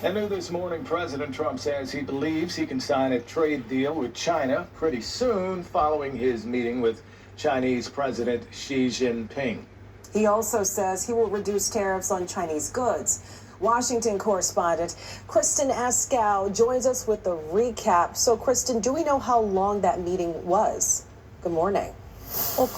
And new this morning, President Trump says he believes he can sign a trade deal with China pretty soon following his meeting with Chinese President Xi Jinping. He also says he will reduce tariffs on Chinese goods. Washington correspondent Kristen Eskow joins us with the recap. So, Kristen, do we know how long that meeting was? Good morning. Well,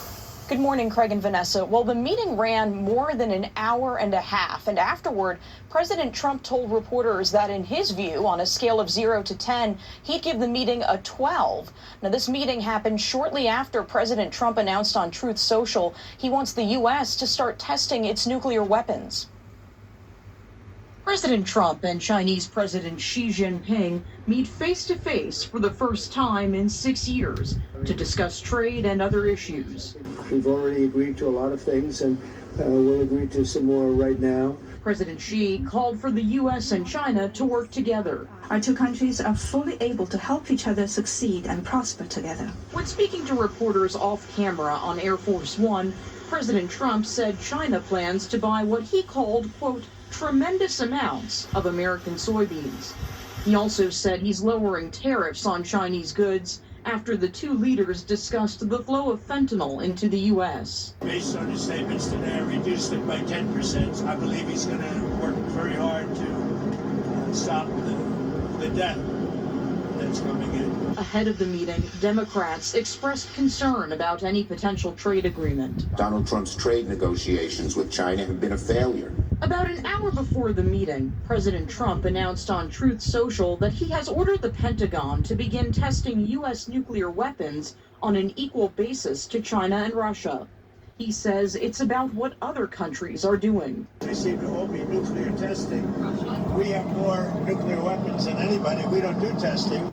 good morning, Craig and Vanessa. Well, the meeting ran more than an hour and a half, and afterward, President Trump told reporters that in his view, on a scale of 0 to 10, he'd give the meeting a 12. Now, this meeting happened shortly after President Trump announced on Truth Social he wants the U.S. to start testing its nuclear weapons. President Trump and Chinese President Xi Jinping meet face-to-face for the first time in 6 years to discuss trade and other issues. We've already agreed to a lot of things, and we'll agree to some more right now. President Xi called for the U.S. and China to work together. Our two countries are fully able to help each other succeed and prosper together. When speaking to reporters off camera on Air Force One, President Trump said China plans to buy what he called, quote, tremendous amounts of American soybeans. He also said he's lowering tariffs on Chinese goods after the two leaders discussed the flow of fentanyl into the U.S. Based on his statements today, I reduced it by 10%. I believe he's going to work very hard to stop the debt that's coming in. Ahead of the meeting, Democrats expressed concern about any potential trade agreement. Donald Trump's trade negotiations with China have been a failure. About an hour before the meeting, President Trump announced on Truth Social that he has ordered the Pentagon to begin testing U.S. nuclear weapons on an equal basis to China and Russia. He says it's about what other countries are doing. They seem to all be nuclear testing. We have more nuclear weapons than anybody. We don't do testing.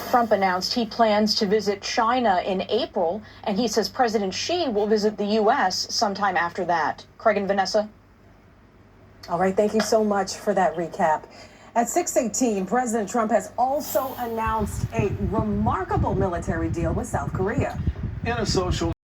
Trump announced he plans to visit China in April, and he says President Xi will visit the U.S. sometime after that. Craig and Vanessa. All right, thank you so much for that recap. At 6:18, President Trump has also announced a remarkable military deal with South Korea. In a social